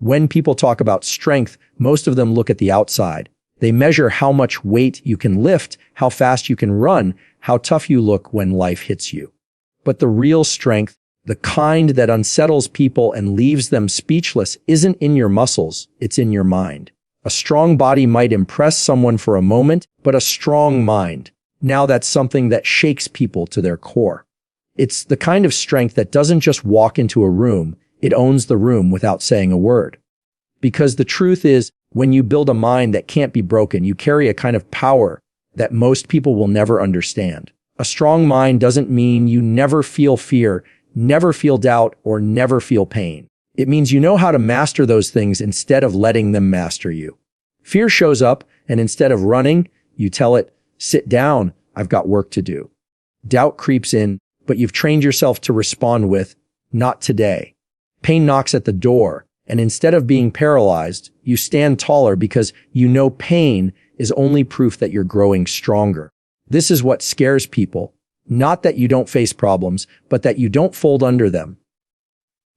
When people talk about strength, most of them look at the outside. They measure how much weight you can lift, how fast you can run, how tough you look when life hits you. But the real strength, the kind that unsettles people and leaves them speechless, isn't in your muscles, it's in your mind. A strong body might impress someone for a moment, but a strong mind, now that's something that shakes people to their core. It's the kind of strength that doesn't just walk into a room, it owns the room without saying a word. Because the truth is, when you build a mind that can't be broken, you carry a kind of power that most people will never understand. A strong mind doesn't mean you never feel fear, never feel doubt, or never feel pain. It means you know how to master those things instead of letting them master you. Fear shows up, and instead of running, you tell it, sit down, I've got work to do. Doubt creeps in, but you've trained yourself to respond with, not today. Pain knocks at the door, and instead of being paralyzed, you stand taller because you know pain is only proof that you're growing stronger. This is what scares people. Not that you don't face problems, but that you don't fold under them.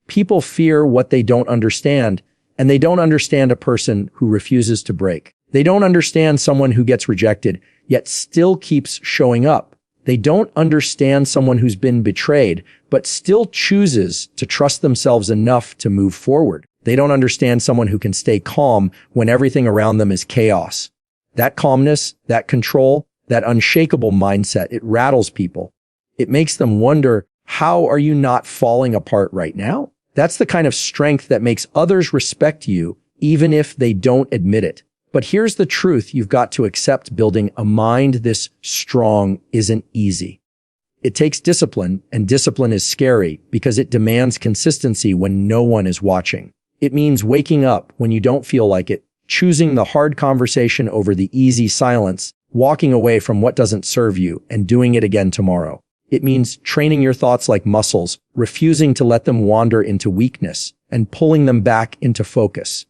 People fear what they don't understand, and they don't understand a person who refuses to break. They don't understand someone who gets rejected, yet still keeps showing up. They don't understand someone who's been betrayed, but still chooses to trust themselves enough to move forward. They don't understand someone who can stay calm when everything around them is chaos. That calmness, that control, that unshakable mindset, it rattles people. It makes them wonder, how are you not falling apart right now? That's the kind of strength that makes others respect you, even if they don't admit it. But here's the truth you've got to accept: building a mind this strong isn't easy. It takes discipline, and discipline is scary because it demands consistency when no one is watching. It means waking up when you don't feel like it, choosing the hard conversation over the easy silence, walking away from what doesn't serve you, and doing it again tomorrow. It means training your thoughts like muscles, refusing to let them wander into weakness, and pulling them back into focus.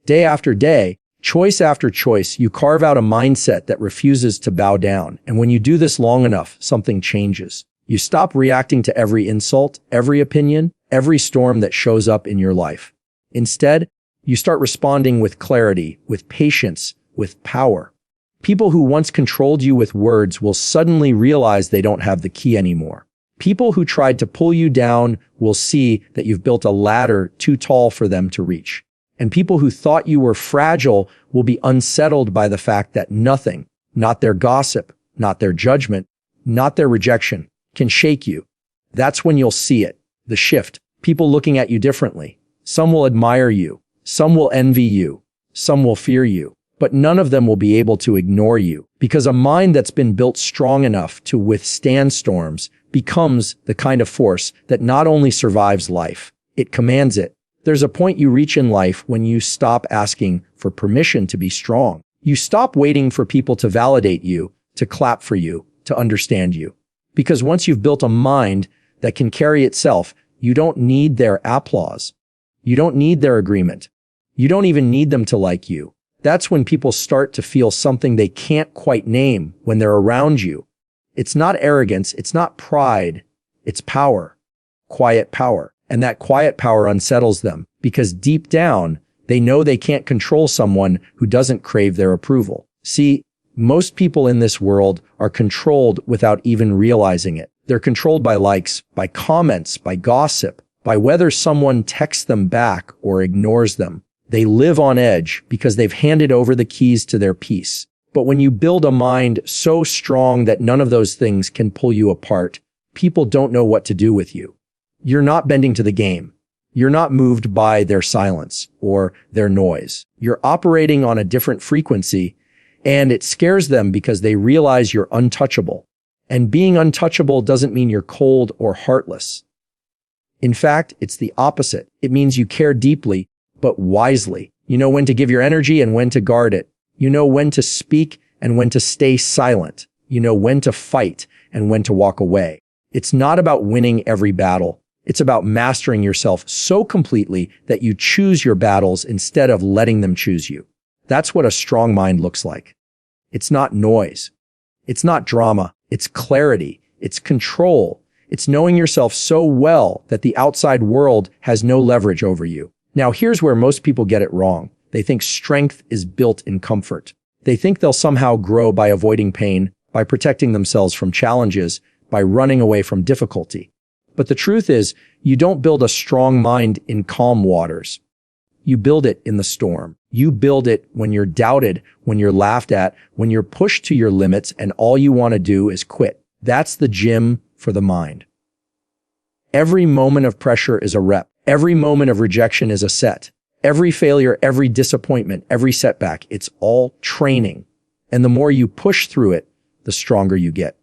Day after day, choice after choice, you carve out a mindset that refuses to bow down. And when you do this long enough, something changes. You stop reacting to every insult, every opinion, every storm that shows up in your life. Instead, you start responding with clarity, with patience, with power. People who once controlled you with words will suddenly realize they don't have the key anymore. People who tried to pull you down will see that you've built a ladder too tall for them to reach. And people who thought you were fragile will be unsettled by the fact that nothing, not their gossip, not their judgment, not their rejection, can shake you. That's when you'll see it, the shift, people looking at you differently. Some will admire you, some will envy you, some will fear you, but none of them will be able to ignore you, because a mind that's been built strong enough to withstand storms becomes the kind of force that not only survives life, it commands it. There's a point you reach in life when you stop asking for permission to be strong. You stop waiting for people to validate you, to clap for you, to understand you. Because once you've built a mind that can carry itself, you don't need their applause. You don't need their agreement. You don't even need them to like you. That's when people start to feel something they can't quite name when they're around you. It's not arrogance, it's not pride, it's power. Quiet power. And that quiet power unsettles them because deep down, they know they can't control someone who doesn't crave their approval. See, most people in this world are controlled without even realizing it. They're controlled by likes, by comments, by gossip, by whether someone texts them back or ignores them. They live on edge because they've handed over the keys to their peace. But when you build a mind so strong that none of those things can pull you apart, people don't know what to do with you. You're not bending to the game. You're not moved by their silence or their noise. You're operating on a different frequency, and it scares them because they realize you're untouchable. And being untouchable doesn't mean you're cold or heartless. In fact, it's the opposite. It means you care deeply, but wisely. You know when to give your energy and when to guard it. You know when to speak and when to stay silent. You know when to fight and when to walk away. It's not about winning every battle. It's about mastering yourself so completely that you choose your battles instead of letting them choose you. That's what a strong mind looks like. It's not noise. It's not drama. It's clarity. It's control. It's knowing yourself so well that the outside world has no leverage over you. Now, here's where most people get it wrong. They think strength is built in comfort. They think they'll somehow grow by avoiding pain, by protecting themselves from challenges, by running away from difficulty. But the truth is, you don't build a strong mind in calm waters. You build it in the storm. You build it when you're doubted, when you're laughed at, when you're pushed to your limits and all you want to do is quit. That's the gym for the mind. Every moment of pressure is a rep. Every moment of rejection is a set. Every failure, every disappointment, every setback, it's all training. And the more you push through it, the stronger you get.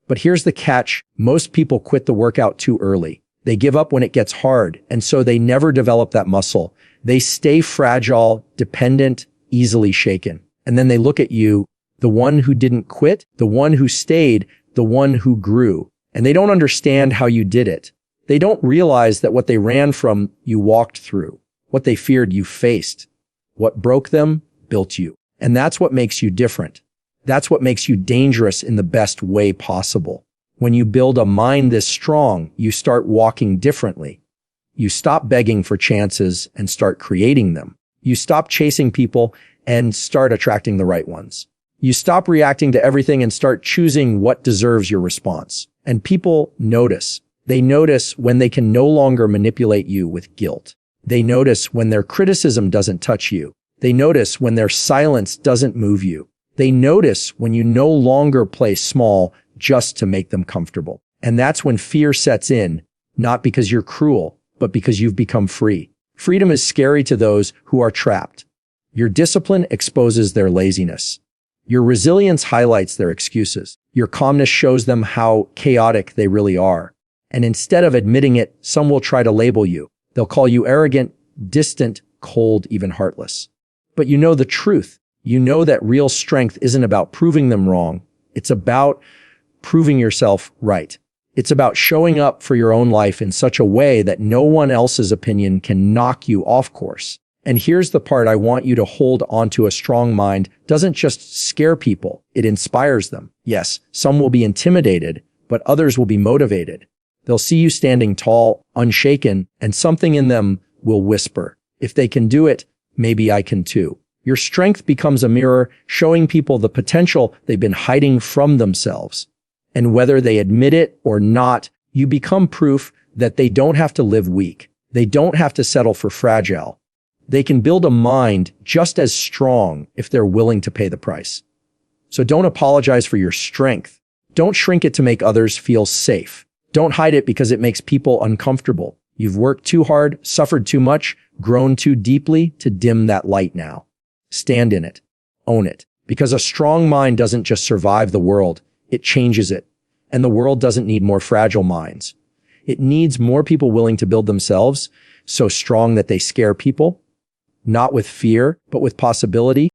But here's the catch. Most people quit the workout too early. They give up when it gets hard, and so they never develop that muscle. They stay fragile, dependent, easily shaken. And then they look at you, the one who didn't quit, the one who stayed, the one who grew. And they don't understand how you did it. They don't realize that what they ran from, you walked through. What they feared, you faced. What broke them, built you. And that's what makes you different. That's what makes you dangerous in the best way possible. When you build a mind this strong, you start walking differently. You stop begging for chances and start creating them. You stop chasing people and start attracting the right ones. You stop reacting to everything and start choosing what deserves your response. And people notice. They notice when they can no longer manipulate you with guilt. They notice when their criticism doesn't touch you. They notice when their silence doesn't move you. They notice when you no longer play small just to make them comfortable. And that's when fear sets in, not because you're cruel, but because you've become free. Freedom is scary to those who are trapped. Your discipline exposes their laziness. Your resilience highlights their excuses. Your calmness shows them how chaotic they really are. And instead of admitting it, some will try to label you. They'll call you arrogant, distant, cold, even heartless. But you know the truth. You know that real strength isn't about proving them wrong. It's about proving yourself right. It's about showing up for your own life in such a way that no one else's opinion can knock you off course. And here's the part I want you to hold onto. A strong mind doesn't just scare people, it inspires them. Yes, some will be intimidated, but others will be motivated. They'll see you standing tall, unshaken, and something in them will whisper, if they can do it, maybe I can too. Your strength becomes a mirror showing people the potential they've been hiding from themselves. And whether they admit it or not, you become proof that they don't have to live weak. They don't have to settle for fragile. They can build a mind just as strong if they're willing to pay the price. So don't apologize for your strength. Don't shrink it to make others feel safe. Don't hide it because it makes people uncomfortable. You've worked too hard, suffered too much, grown too deeply to dim that light now. Stand in it. Own it. Because a strong mind doesn't just survive the world, it changes it. And the world doesn't need more fragile minds. It needs more people willing to build themselves, so strong that they scare people, not with fear, but with possibility.